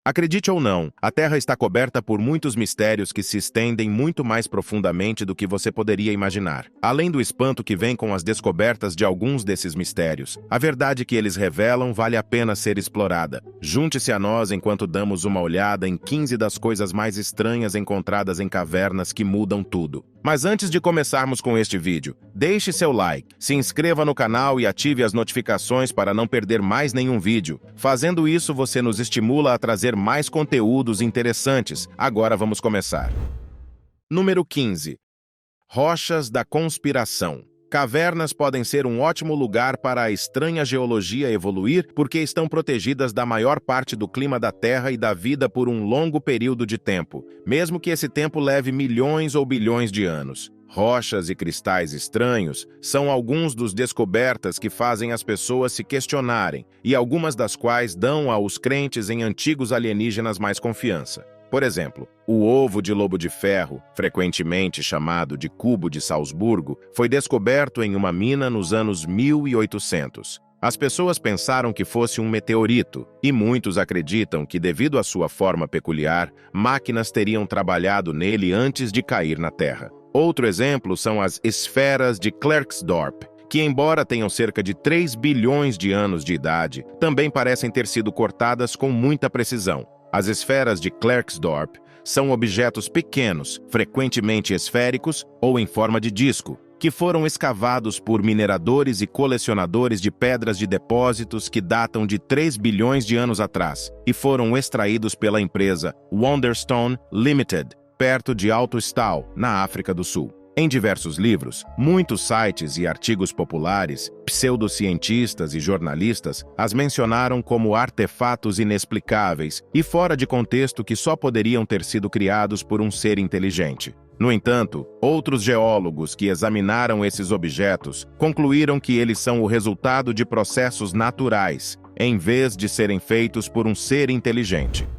Acredite ou não, a Terra está coberta por muitos mistérios que se estendem muito mais profundamente do que você poderia imaginar. Além do espanto que vem com as descobertas de alguns desses mistérios, a verdade que eles revelam vale a pena ser explorada. Junte-se a nós enquanto damos uma olhada em 15 das coisas mais estranhas encontradas em cavernas que mudam tudo. Mas antes de começarmos com este vídeo, deixe seu like, se inscreva no canal e ative as notificações para não perder mais nenhum vídeo. Fazendo isso, você nos estimula a trazer mais conteúdos interessantes. Agora vamos começar. Número 15. Rochas da conspiração. Cavernas podem ser um ótimo lugar para a estranha geologia evoluir porque estão protegidas da maior parte do clima da Terra e da vida por um longo período de tempo, mesmo que esse tempo leve milhões ou bilhões de anos. Rochas e cristais estranhos são alguns dos descobertas que fazem as pessoas se questionarem e algumas das quais dão aos crentes em antigos alienígenas mais confiança. Por exemplo, o ovo de lobo de ferro, frequentemente chamado de cubo de Salzburgo, foi descoberto em uma mina nos anos 1800. As pessoas pensaram que fosse um meteorito, e muitos acreditam que, devido à sua forma peculiar, máquinas teriam trabalhado nele antes de cair na Terra. Outro exemplo são as esferas de Klerksdorp, que, embora tenham cerca de 3 bilhões de anos de idade, também parecem ter sido cortadas com muita precisão. As esferas de Klerksdorp são objetos pequenos, frequentemente esféricos ou em forma de disco, que foram escavados por mineradores e colecionadores de pedras de depósitos que datam de 3 bilhões de anos atrás e foram extraídos pela empresa Wonderstone Limited, perto de Altostal, na África do Sul. Em diversos livros, muitos sites e artigos populares, pseudocientistas e jornalistas as mencionaram como artefatos inexplicáveis e fora de contexto que só poderiam ter sido criados por um ser inteligente. No entanto, outros geólogos que examinaram esses objetos concluíram que eles são o resultado de processos naturais, em vez de serem feitos por um ser inteligente.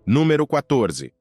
Número 14.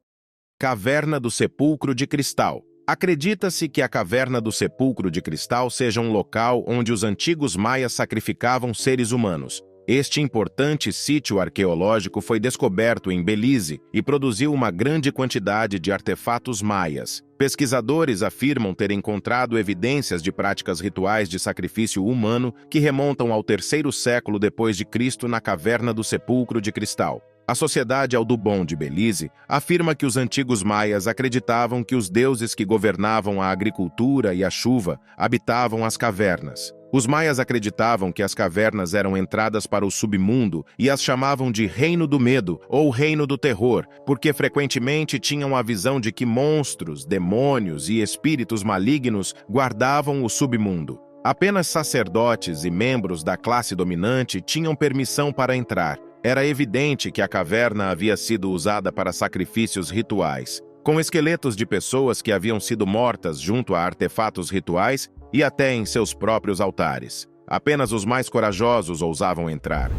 Caverna do Sepulcro de Cristal. Acredita-se que a Caverna do Sepulcro de Cristal seja um local onde os antigos maias sacrificavam seres humanos. Este importante sítio arqueológico foi descoberto em Belize e produziu uma grande quantidade de artefatos maias. Pesquisadores afirmam ter encontrado evidências de práticas rituais de sacrifício humano que remontam ao 3º século depois de Cristo na Caverna do Sepulcro de Cristal. A Sociedade Audubon de Belize afirma que os antigos maias acreditavam que os deuses que governavam a agricultura e a chuva habitavam as cavernas. Os maias acreditavam que as cavernas eram entradas para o submundo e as chamavam de Reino do Medo ou Reino do Terror, porque frequentemente tinham a visão de que monstros, demônios e espíritos malignos guardavam o submundo. Apenas sacerdotes e membros da classe dominante tinham permissão para entrar. Era evidente que a caverna havia sido usada para sacrifícios rituais, com esqueletos de pessoas que haviam sido mortas junto a artefatos rituais e até em seus próprios altares. Apenas os mais corajosos ousavam entrar.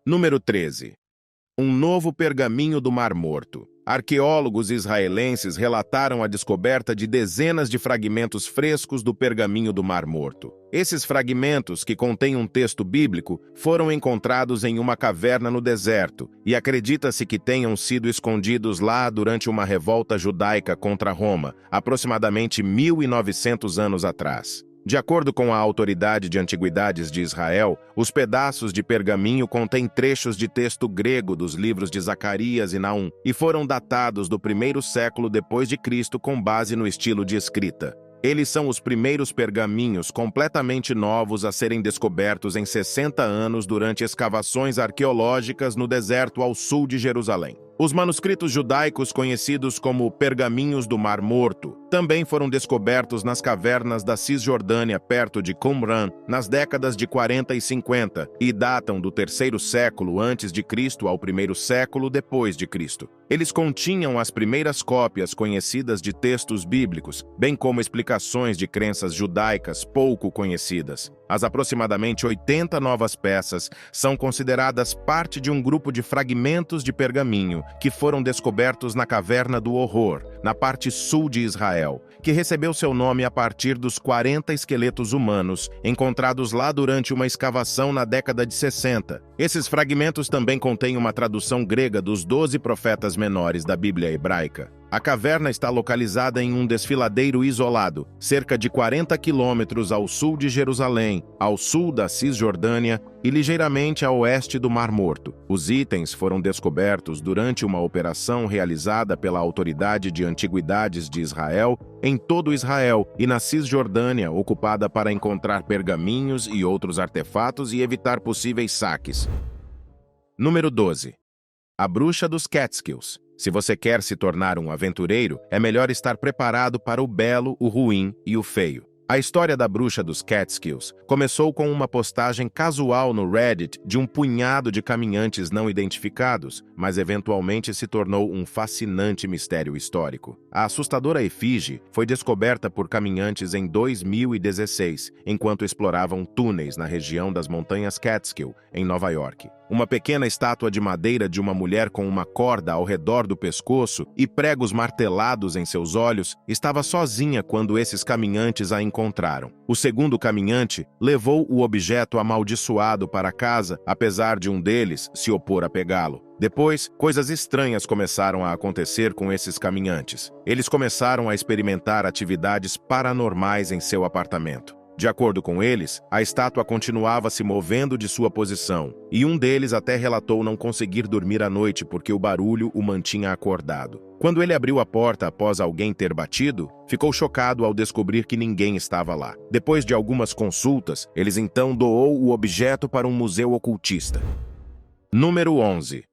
Número 13. Um novo pergaminho do Mar Morto. Arqueólogos israelenses relataram a descoberta de dezenas de fragmentos frescos do pergaminho do Mar Morto. Esses fragmentos, que contêm um texto bíblico, foram encontrados em uma caverna no deserto e acredita-se que tenham sido escondidos lá durante uma revolta judaica contra Roma, aproximadamente 1900 anos atrás. De acordo com a Autoridade de Antiguidades de Israel, os pedaços de pergaminho contêm trechos de texto grego dos livros de Zacarias e Naum e foram datados do 1º século depois de Cristo com base no estilo de escrita. Eles são os primeiros pergaminhos completamente novos a serem descobertos em 60 anos durante escavações arqueológicas no deserto ao sul de Jerusalém. Os manuscritos judaicos conhecidos como Pergaminhos do Mar Morto também foram descobertos nas cavernas da Cisjordânia perto de Qumran nas décadas de 40 e 50 e datam do 3º século antes de Cristo ao 1º século depois de Cristo. Eles continham as primeiras cópias conhecidas de textos bíblicos, bem como explicações de crenças judaicas pouco conhecidas. As aproximadamente 80 novas peças são consideradas parte de um grupo de fragmentos de pergaminho que foram descobertos na Caverna do Horror, na parte sul de Israel, Israel, que recebeu seu nome a partir dos 40 esqueletos humanos encontrados lá durante uma escavação na década de 60. Esses fragmentos também contêm uma tradução grega dos 12 profetas menores da Bíblia hebraica. A caverna está localizada em um desfiladeiro isolado, cerca de 40 quilômetros ao sul de Jerusalém, ao sul da Cisjordânia e ligeiramente a oeste do Mar Morto. Os itens foram descobertos durante uma operação realizada pela Autoridade de Antiguidades de Israel em todo Israel e na Cisjordânia, ocupada para encontrar pergaminhos e outros artefatos e evitar possíveis saques. Número 12. A Bruxa dos Catskills. Se você quer se tornar um aventureiro, é melhor estar preparado para o belo, o ruim e o feio. A história da Bruxa dos Catskills começou com uma postagem casual no Reddit de um punhado de caminhantes não identificados, mas eventualmente se tornou um fascinante mistério histórico. A assustadora efígie foi descoberta por caminhantes em 2016, enquanto exploravam túneis na região das Montanhas Catskill, em Nova York. Uma pequena estátua de madeira de uma mulher com uma corda ao redor do pescoço e pregos martelados em seus olhos estava sozinha quando esses caminhantes a encontraram. O segundo caminhante levou o objeto amaldiçoado para casa, apesar de um deles se opor a pegá-lo. Depois, coisas estranhas começaram a acontecer com esses caminhantes. Eles começaram a experimentar atividades paranormais em seu apartamento. De acordo com eles, a estátua continuava se movendo de sua posição, e um deles até relatou não conseguir dormir à noite porque o barulho o mantinha acordado. Quando ele abriu a porta após alguém ter batido, ficou chocado ao descobrir que ninguém estava lá. Depois de algumas consultas, eles então doou o objeto para um museu ocultista. Número 11.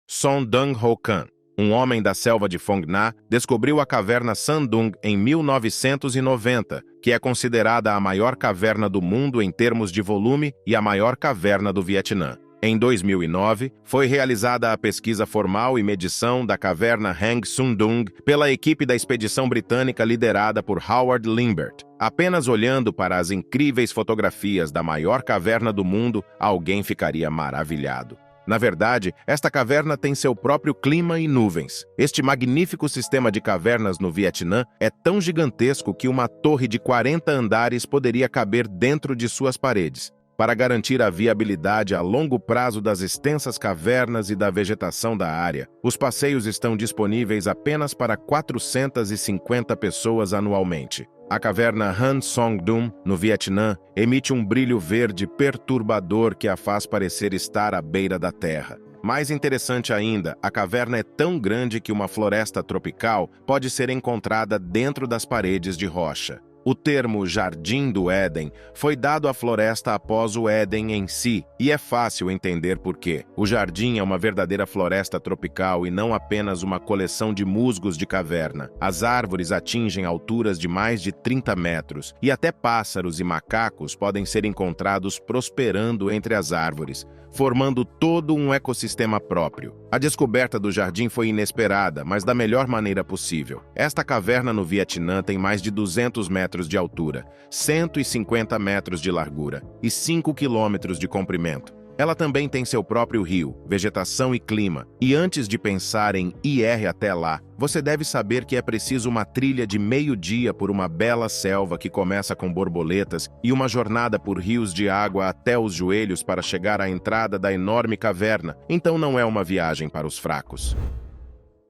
Son Dung Ho Khan. Um homem da selva de Phong Nha descobriu a caverna Sandung em 1990, que é considerada a maior caverna do mundo em termos de volume e a maior caverna do Vietnã. Em 2009, foi realizada a pesquisa formal e medição da caverna Hang Sundung pela equipe da expedição britânica liderada por Howard Limbert. Apenas olhando para as incríveis fotografias da maior caverna do mundo, alguém ficaria maravilhado. Na verdade, esta caverna tem seu próprio clima e nuvens. Este magnífico sistema de cavernas no Vietnã é tão gigantesco que uma torre de 40 andares poderia caber dentro de suas paredes. Para garantir a viabilidade a longo prazo das extensas cavernas e da vegetação da área, os passeios estão disponíveis apenas para 450 pessoas anualmente. A caverna Han Song Dum, no Vietnã, emite um brilho verde perturbador que a faz parecer estar à beira da terra. Mais interessante ainda, a caverna é tão grande que uma floresta tropical pode ser encontrada dentro das paredes de rocha. O termo Jardim do Éden foi dado à floresta após o Éden em si, e é fácil entender por quê. O jardim é uma verdadeira floresta tropical e não apenas uma coleção de musgos de caverna. As árvores atingem alturas de mais de 30 metros, e até pássaros e macacos podem ser encontrados prosperando entre as árvores, formando todo um ecossistema próprio. A descoberta do jardim foi inesperada, mas da melhor maneira possível. Esta caverna no Vietnã tem mais de 200 metros de altura, 150 metros de largura e 5 quilômetros de comprimento. Ela também tem seu próprio rio, vegetação e clima. E antes de pensar em ir até lá, você deve saber que é preciso uma trilha de meio-dia por uma bela selva que começa com borboletas e uma jornada por rios de água até os joelhos para chegar à entrada da enorme caverna. Então não é uma viagem para os fracos.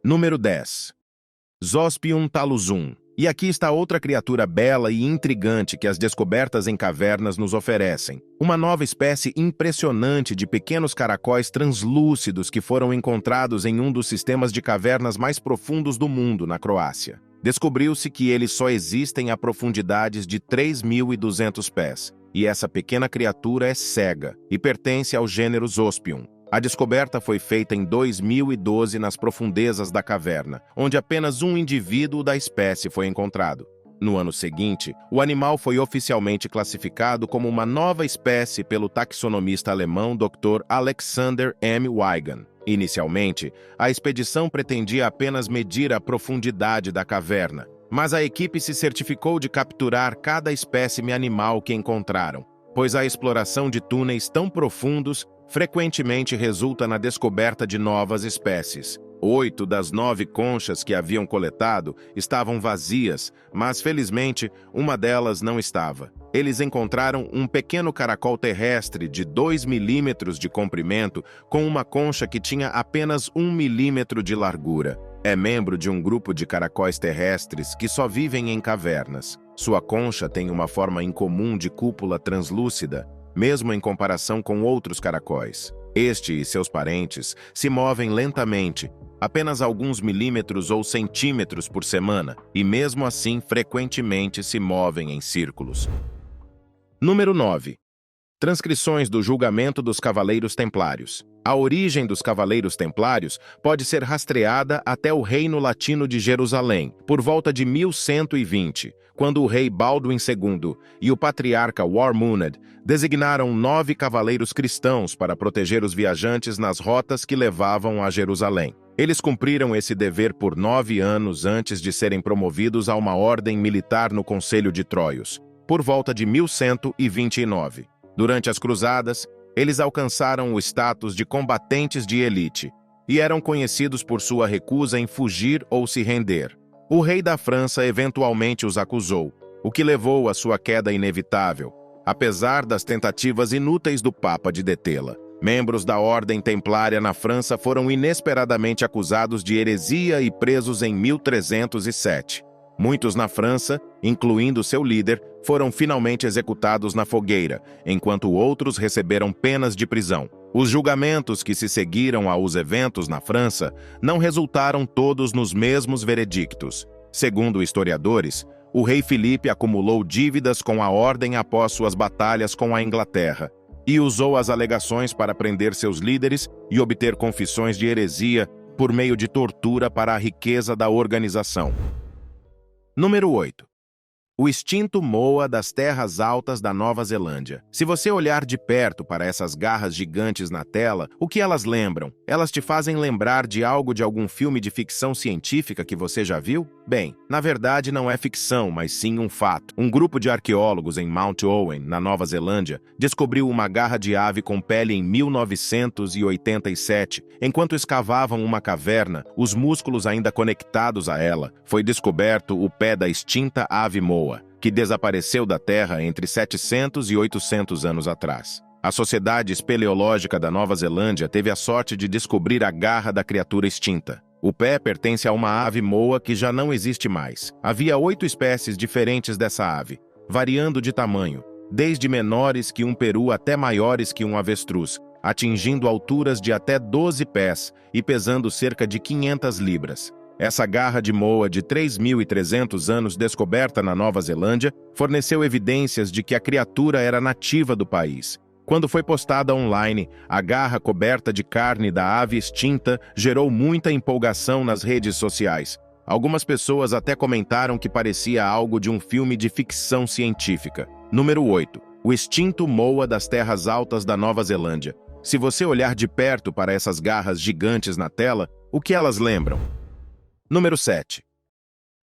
Número 10. Zospium taluzum. E aqui está outra criatura bela e intrigante que as descobertas em cavernas nos oferecem. Uma nova espécie impressionante de pequenos caracóis translúcidos que foram encontrados em um dos sistemas de cavernas mais profundos do mundo, na Croácia. Descobriu-se que eles só existem a profundidades de 3.200 pés, e essa pequena criatura é cega e pertence ao gênero Zospium. A descoberta foi feita em 2012 nas profundezas da caverna, onde apenas um indivíduo da espécie foi encontrado. No ano seguinte, o animal foi oficialmente classificado como uma nova espécie pelo taxonomista alemão Dr. Alexander M. Weigand. Inicialmente, a expedição pretendia apenas medir a profundidade da caverna, mas a equipe se certificou de capturar cada espécime animal que encontraram, pois a exploração de túneis tão profundos frequentemente resulta na descoberta de novas espécies. 8 das 9 conchas que haviam coletado estavam vazias, mas felizmente uma delas não estava. Eles encontraram um pequeno caracol terrestre de 2 milímetros de comprimento com uma concha que tinha apenas 1 milímetro de largura. É membro de um grupo de caracóis terrestres que só vivem em cavernas. Sua concha tem uma forma incomum de cúpula translúcida, mesmo em comparação com outros caracóis. Este e seus parentes se movem lentamente, apenas alguns milímetros ou centímetros por semana, e mesmo assim frequentemente se movem em círculos. Número 9. Transcrições do julgamento dos Cavaleiros Templários. A origem dos Cavaleiros Templários pode ser rastreada até o Reino Latino de Jerusalém, por volta de 1120, quando o rei Baldwin II e o patriarca Warmunad designaram 9 cavaleiros cristãos para proteger os viajantes nas rotas que levavam a Jerusalém. Eles cumpriram esse dever por 9 anos antes de serem promovidos a uma ordem militar no Conselho de Troios, por volta de 1129. Durante as cruzadas, eles alcançaram o status de combatentes de elite e eram conhecidos por sua recusa em fugir ou se render. O rei da França eventualmente os acusou, o que levou à sua queda inevitável, apesar das tentativas inúteis do Papa de detê-la. Membros da Ordem Templária na França foram inesperadamente acusados de heresia e presos em 1307. Muitos na França, incluindo seu líder, foram finalmente executados na fogueira, enquanto outros receberam penas de prisão. Os julgamentos que se seguiram aos eventos na França não resultaram todos nos mesmos veredictos. Segundo historiadores, o rei Filipe acumulou dívidas com a ordem após suas batalhas com a Inglaterra e usou as alegações para prender seus líderes e obter confissões de heresia por meio de tortura para a riqueza da organização. Número 8. O extinto moa das terras altas da Nova Zelândia. Se você olhar de perto para essas garras gigantes na tela, o que elas lembram? Elas te fazem lembrar de algo de algum filme de ficção científica que você já viu? Bem, na verdade não é ficção, mas sim um fato. Um grupo de arqueólogos em Mount Owen, na Nova Zelândia, descobriu uma garra de ave com pele em 1987. Enquanto escavavam uma caverna, os músculos ainda conectados a ela, foi descoberto o pé da extinta ave moa, que desapareceu da Terra entre 700 e 800 anos atrás. A Sociedade Espeleológica da Nova Zelândia teve a sorte de descobrir a garra da criatura extinta. O pé pertence a uma ave moa que já não existe mais. Havia 8 espécies diferentes dessa ave, variando de tamanho, desde menores que um peru até maiores que um avestruz, atingindo alturas de até 12 pés e pesando cerca de 500 libras. Essa garra de moa de 3.300 anos descoberta na Nova Zelândia forneceu evidências de que a criatura era nativa do país. Quando foi postada online, a garra coberta de carne da ave extinta gerou muita empolgação nas redes sociais. Algumas pessoas até comentaram que parecia algo de um filme de ficção científica. Número 8. O extinto moa das terras altas da Nova Zelândia. Se você olhar de perto para essas garras gigantes na tela, o que elas lembram? Número 7.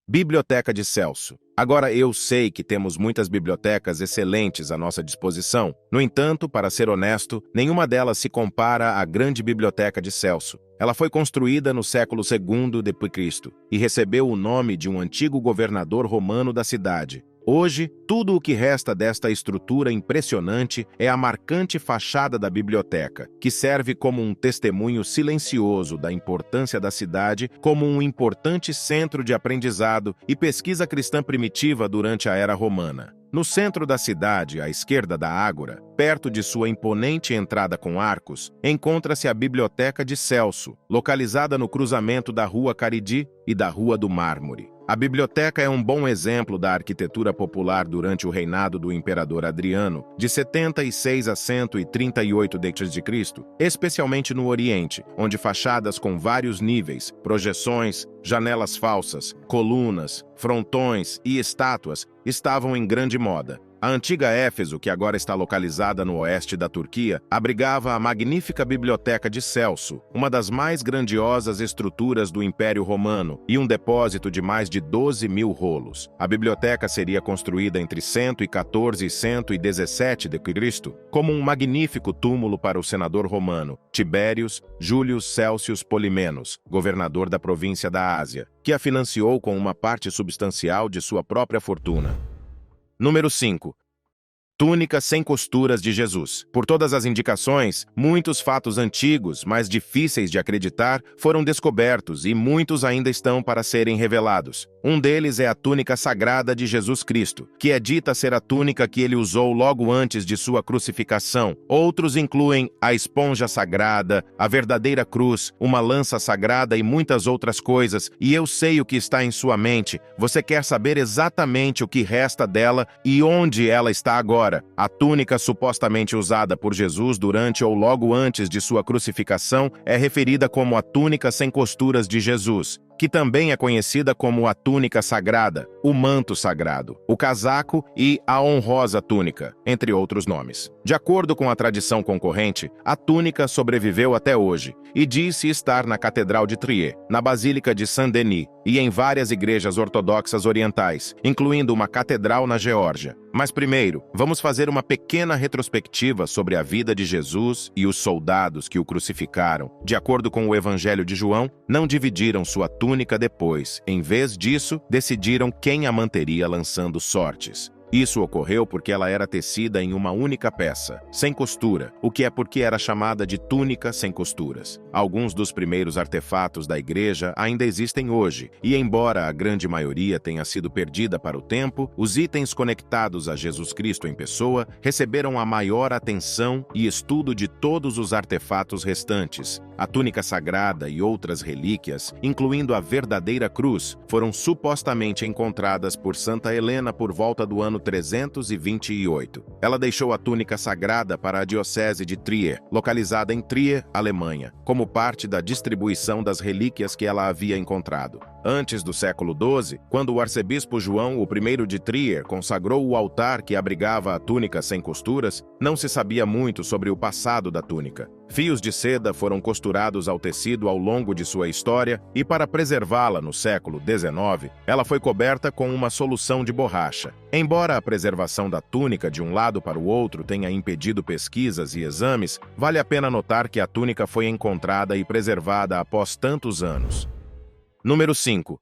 Biblioteca de Celso. Agora, eu sei que temos muitas bibliotecas excelentes à nossa disposição. No entanto, para ser honesto, nenhuma delas se compara à grande biblioteca de Celso. Ela foi construída no século II d.C. e recebeu o nome de um antigo governador romano da cidade. Hoje, tudo o que resta desta estrutura impressionante é a marcante fachada da biblioteca, que serve como um testemunho silencioso da importância da cidade como um importante centro de aprendizado e pesquisa cristã primitiva durante a Era Romana. No centro da cidade, à esquerda da ágora, perto de sua imponente entrada com arcos, encontra-se a Biblioteca de Celso, localizada no cruzamento da Rua Caridi e da Rua do Mármore. A biblioteca é um bom exemplo da arquitetura popular durante o reinado do imperador Adriano, de 76 a 138 d.C., especialmente no Oriente, onde fachadas com vários níveis, projeções, janelas falsas, colunas, frontões e estátuas estavam em grande moda. A antiga Éfeso, que agora está localizada no oeste da Turquia, abrigava a magnífica Biblioteca de Celso, uma das mais grandiosas estruturas do Império Romano, e um depósito de mais de 12.000 rolos. A biblioteca seria construída entre 114 e 117 d.C., como um magnífico túmulo para o senador romano Tibérius Július Celsius Polimenos, governador da província da Ásia, que a financiou com uma parte substancial de sua própria fortuna. Número 5. Túnica sem costuras de Jesus. Por todas as indicações, muitos fatos antigos, mas difíceis de acreditar, foram descobertos e muitos ainda estão para serem revelados. Um deles é a túnica sagrada de Jesus Cristo, que é dita ser a túnica que ele usou logo antes de sua crucificação. Outros incluem a esponja sagrada, a verdadeira cruz, uma lança sagrada e muitas outras coisas, e eu sei o que está em sua mente. Você quer saber exatamente o que resta dela e onde ela está agora. A túnica supostamente usada por Jesus durante ou logo antes de sua crucificação é referida como a túnica sem costuras de Jesus, que também é conhecida como a túnica sagrada, o manto sagrado, o casaco e a honrosa túnica, entre outros nomes. De acordo com a tradição concorrente, a túnica sobreviveu até hoje e diz-se estar na Catedral de Trier, na Basílica de Saint-Denis e em várias igrejas ortodoxas orientais, incluindo uma catedral na Geórgia. Mas primeiro, vamos fazer uma pequena retrospectiva sobre a vida de Jesus e os soldados que o crucificaram. De acordo com o Evangelho de João, não dividiram sua túnica depois. Em vez disso, decidiram quem a manteria lançando sortes. Isso ocorreu porque ela era tecida em uma única peça, sem costura, o que é porque era chamada de túnica sem costuras. Alguns dos primeiros artefatos da igreja ainda existem hoje, e embora a grande maioria tenha sido perdida para o tempo, os itens conectados a Jesus Cristo em pessoa receberam a maior atenção e estudo de todos os artefatos restantes. A túnica sagrada e outras relíquias, incluindo a verdadeira cruz, foram supostamente encontradas por Santa Helena por volta do ano 328. Ela deixou a túnica sagrada para a diocese de Trier, localizada em Trier, Alemanha, como parte da distribuição das relíquias que ela havia encontrado. Antes do século XII, quando o arcebispo João I de Trier consagrou o altar que abrigava a túnica sem costuras, não se sabia muito sobre o passado da túnica. Fios de seda foram costurados ao tecido ao longo de sua história e, para preservá-la no século XIX, ela foi coberta com uma solução de borracha. Embora a preservação da túnica de um lado para o outro tenha impedido pesquisas e exames, vale a pena notar que a túnica foi encontrada e preservada após tantos anos. Número 5.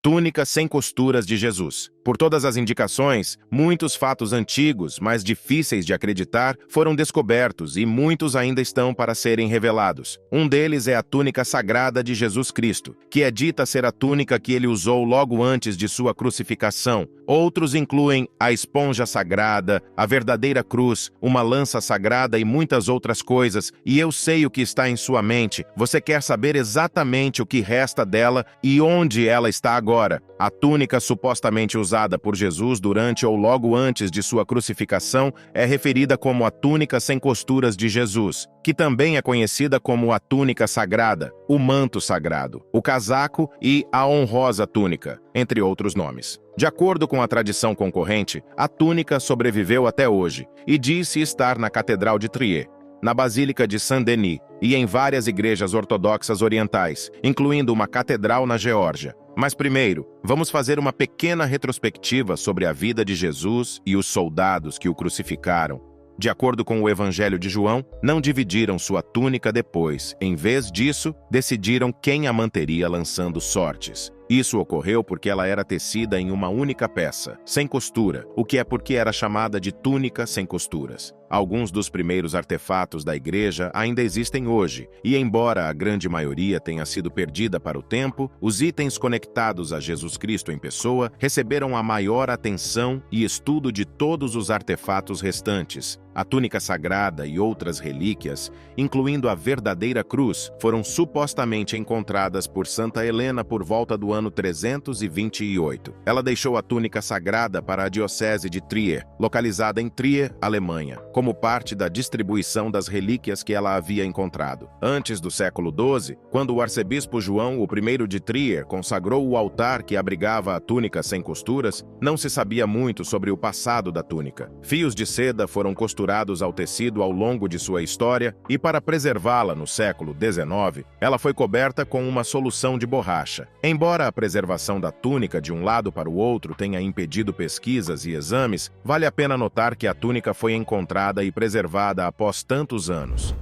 Túnica sem costuras de Jesus. Por todas as indicações, muitos fatos antigos, mas difíceis de acreditar, foram descobertos e muitos ainda estão para serem revelados. Um deles é a túnica sagrada de Jesus Cristo, que é dita ser a túnica que ele usou logo antes de sua crucificação. Outros incluem a esponja sagrada, a verdadeira cruz, uma lança sagrada e muitas outras coisas, e eu sei o que está em sua mente. Você quer saber exatamente o que resta dela e onde ela está agora. A túnica supostamente usada por Jesus durante ou logo antes de sua crucificação é referida como a túnica sem costuras de Jesus, que também é conhecida como a túnica sagrada, o manto sagrado, o casaco e a honrosa túnica, entre outros nomes. De acordo com a tradição concorrente, a túnica sobreviveu até hoje e diz-se estar na Catedral de Trier, na Basílica de Saint-Denis e em várias igrejas ortodoxas orientais, incluindo uma catedral na Geórgia. Mas primeiro, vamos fazer uma pequena retrospectiva sobre a vida de Jesus e os soldados que o crucificaram. De acordo com o Evangelho de João, não dividiram sua túnica depois. Em vez disso, decidiram quem a manteria lançando sortes. Isso ocorreu porque ela era tecida em uma única peça, sem costura, o que é porque era chamada de túnica sem costuras. Alguns dos primeiros artefatos da igreja ainda existem hoje, e embora a grande maioria tenha sido perdida para o tempo, os itens conectados a Jesus Cristo em pessoa receberam a maior atenção e estudo de todos os artefatos restantes. A túnica sagrada e outras relíquias, incluindo a verdadeira cruz, foram supostamente encontradas por Santa Helena por volta do ano ano 328. Ela deixou a túnica sagrada para a diocese de Trier, localizada em Trier, Alemanha, como parte da distribuição das relíquias que ela havia encontrado. Antes do século XII, quando o arcebispo João I de Trier consagrou o altar que abrigava a túnica sem costuras, não se sabia muito sobre o passado da túnica. Fios de seda foram costurados ao tecido ao longo de sua história e, para preservá-la no século XIX, ela foi coberta com uma solução de borracha. Embora a preservação da túnica de um lado para o outro tenha impedido pesquisas e exames, vale a pena notar que a túnica foi encontrada e preservada após tantos anos.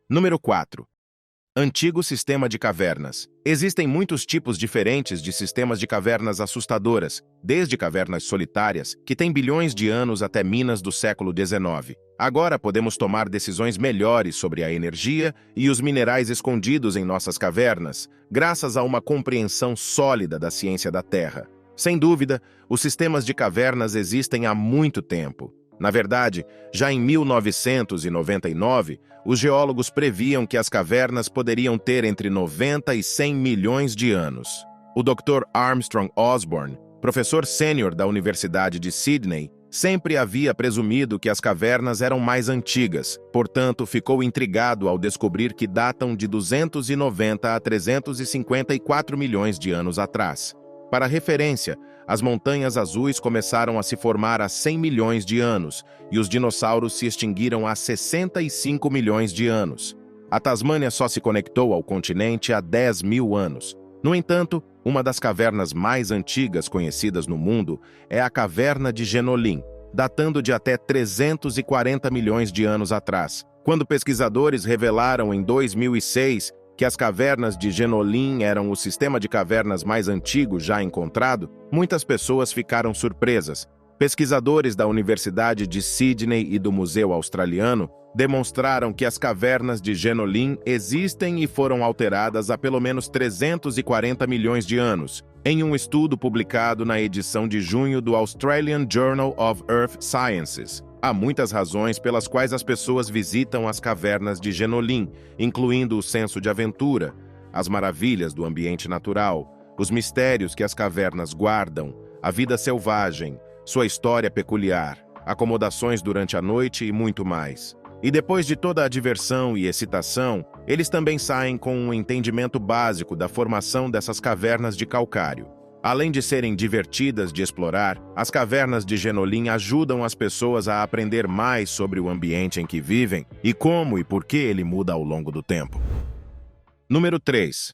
Número 4. Antigo sistema de cavernas. Existem muitos tipos diferentes de sistemas de cavernas assustadoras, desde cavernas solitárias, que têm bilhões de anos, até minas do século XIX. Agora podemos tomar decisões melhores sobre a energia e os minerais escondidos em nossas cavernas, graças a uma compreensão sólida da ciência da Terra. Sem dúvida, os sistemas de cavernas existem há muito tempo. Na verdade, já em 1999, os geólogos previam que as cavernas poderiam ter entre 90 e 100 milhões de anos. O Dr. Armstrong Osborne, professor sênior da Universidade de Sydney, sempre havia presumido que as cavernas eram mais antigas, portanto, ficou intrigado ao descobrir que datam de 290 a 354 milhões de anos atrás. Para referência, as montanhas azuis começaram a se formar há 100 milhões de anos e os dinossauros se extinguiram há 65 milhões de anos. A Tasmânia só se conectou ao continente há 10 mil anos. No entanto, uma das cavernas mais antigas conhecidas no mundo é a Caverna de Genolin, datando de até 340 milhões de anos atrás. Quando pesquisadores revelaram em 2006 que as cavernas de Genolin eram o sistema de cavernas mais antigo já encontrado, muitas pessoas ficaram surpresas. Pesquisadores da Universidade de Sydney e do Museu Australiano demonstraram que as cavernas de Genolin existem e foram alteradas há pelo menos 340 milhões de anos, em um estudo publicado na edição de junho do Australian Journal of Earth Sciences. Há muitas razões pelas quais as pessoas visitam as cavernas de Genolin, incluindo o senso de aventura, as maravilhas do ambiente natural, os mistérios que as cavernas guardam, a vida selvagem, sua história peculiar, acomodações durante a noite e muito mais. E depois de toda a diversão e excitação, eles também saem com um entendimento básico da formação dessas cavernas de calcário. Além de serem divertidas de explorar, as cavernas de Genolin ajudam as pessoas a aprender mais sobre o ambiente em que vivem e como e por que ele muda ao longo do tempo. Número 3.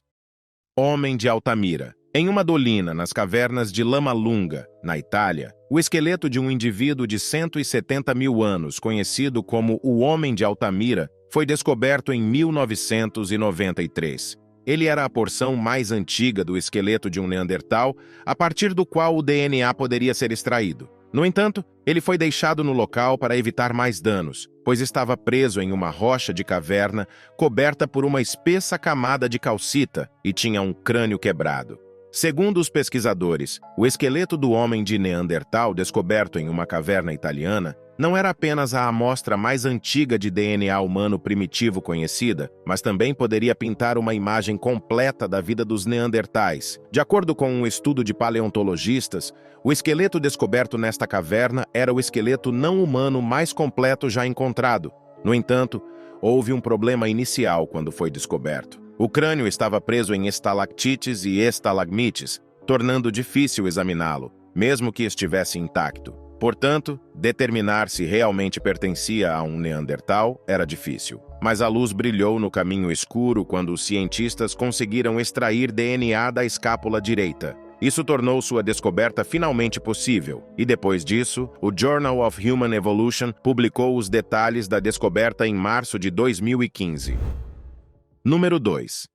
Homem de Altamira. Em uma dolina nas cavernas de Lama Lunga, na Itália, o esqueleto de um indivíduo de 170 mil anos, conhecido como o Homem de Altamira, foi descoberto em 1993. Ele era a porção mais antiga do esqueleto de um Neandertal, a partir do qual o DNA poderia ser extraído. No entanto, ele foi deixado no local para evitar mais danos, pois estava preso em uma rocha de caverna coberta por uma espessa camada de calcita e tinha um crânio quebrado. Segundo os pesquisadores, o esqueleto do homem de Neandertal descoberto em uma caverna italiana não era apenas a amostra mais antiga de DNA humano primitivo conhecida, mas também poderia pintar uma imagem completa da vida dos neandertais. De acordo com um estudo de paleontologistas, o esqueleto descoberto nesta caverna era o esqueleto não humano mais completo já encontrado. No entanto, houve um problema inicial quando foi descoberto. O crânio estava preso em estalactites e estalagmites, tornando difícil examiná-lo, mesmo que estivesse intacto. Portanto, determinar se realmente pertencia a um Neandertal era difícil. Mas a luz brilhou no caminho escuro quando os cientistas conseguiram extrair DNA da escápula direita. Isso tornou sua descoberta finalmente possível, e depois disso, o Journal of Human Evolution publicou os detalhes da descoberta em março de 2015. Número 2.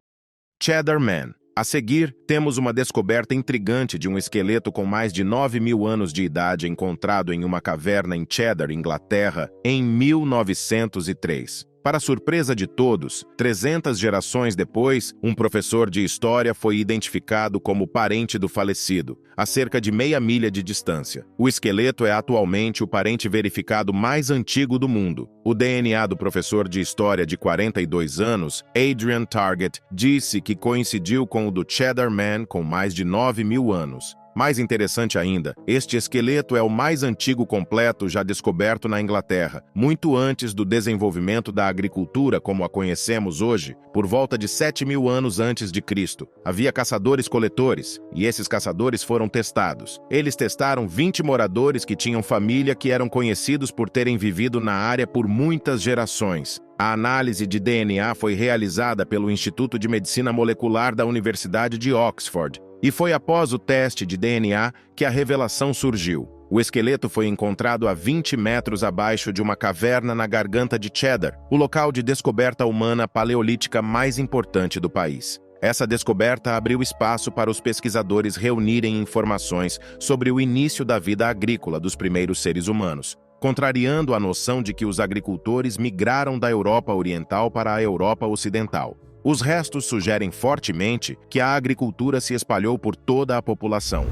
Cheddar Man. A seguir, temos uma descoberta intrigante de um esqueleto com mais de 9 mil anos de idade encontrado em uma caverna em Cheddar, Inglaterra, em 1903. Para surpresa de todos, 300 gerações depois, um professor de história foi identificado como parente do falecido, a cerca de meia milha de distância. O esqueleto é atualmente o parente verificado mais antigo do mundo. O DNA do professor de história de 42 anos, Adrian Target, disse que coincidiu com o do Cheddar Man com mais de 9.000 anos. Mais interessante ainda, este esqueleto é o mais antigo completo já descoberto na Inglaterra, muito antes do desenvolvimento da agricultura como a conhecemos hoje, por volta de 7.000 anos antes de Cristo. Havia caçadores-coletores, e esses caçadores foram testados. Eles testaram 20 moradores que tinham família que eram conhecidos por terem vivido na área por muitas gerações. A análise de DNA foi realizada pelo Instituto de Medicina Molecular da Universidade de Oxford, e foi após o teste de DNA que a revelação surgiu. O esqueleto foi encontrado a 20 metros abaixo de uma caverna na garganta de Cheddar, o local de descoberta humana paleolítica mais importante do país. Essa descoberta abriu espaço para os pesquisadores reunirem informações sobre o início da vida agrícola dos primeiros seres humanos, contrariando a noção de que os agricultores migraram da Europa Oriental para a Europa Ocidental. Os restos sugerem fortemente que a agricultura se espalhou por toda a população.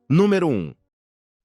Número 1.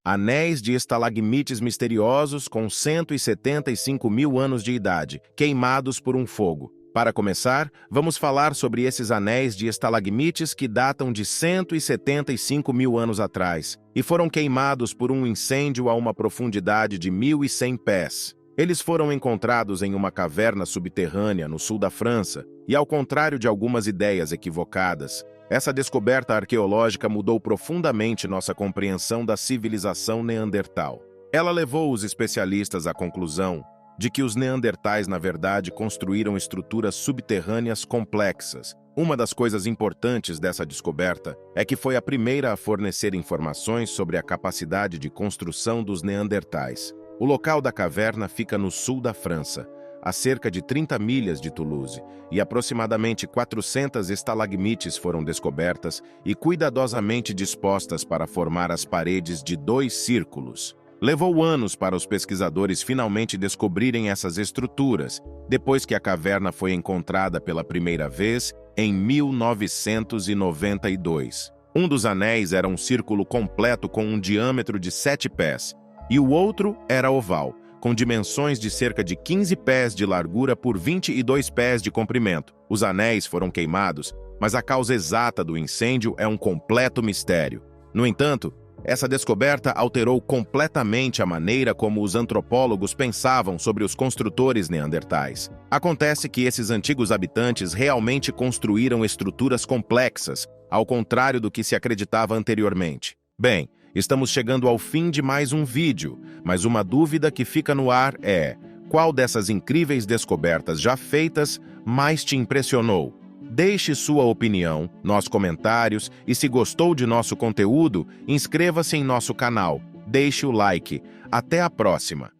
Anéis de estalagmites misteriosos com 175.000 anos de idade, queimados por um fogo. Para começar, vamos falar sobre esses anéis de estalagmites que datam de 175.000 anos atrás e foram queimados por um incêndio a uma profundidade de 1.100 pés. Eles foram encontrados em uma caverna subterrânea no sul da França, e ao contrário de algumas ideias equivocadas, essa descoberta arqueológica mudou profundamente nossa compreensão da civilização neandertal. Ela levou os especialistas à conclusão de que os neandertais, na verdade, construíram estruturas subterrâneas complexas. Uma das coisas importantes dessa descoberta é que foi a primeira a fornecer informações sobre a capacidade de construção dos neandertais. O local da caverna fica no sul da França, a cerca de 30 milhas de Toulouse, e aproximadamente 400 estalagmites foram descobertas e cuidadosamente dispostas para formar as paredes de 2 círculos. Levou anos para os pesquisadores finalmente descobrirem essas estruturas, depois que a caverna foi encontrada pela primeira vez em 1992. Um dos anéis era um círculo completo com um diâmetro de 7 pés, e o outro era oval, com dimensões de cerca de 15 pés de largura por 22 pés de comprimento. Os anéis foram queimados, mas a causa exata do incêndio é um completo mistério. No entanto, essa descoberta alterou completamente a maneira como os antropólogos pensavam sobre os construtores neandertais. Acontece que esses antigos habitantes realmente construíram estruturas complexas, ao contrário do que se acreditava anteriormente. Bem, estamos chegando ao fim de mais um vídeo, mas uma dúvida que fica no ar é: qual dessas incríveis descobertas já feitas mais te impressionou? Deixe sua opinião nos comentários e, se gostou de nosso conteúdo, inscreva-se em nosso canal. Deixe o like. Até a próxima!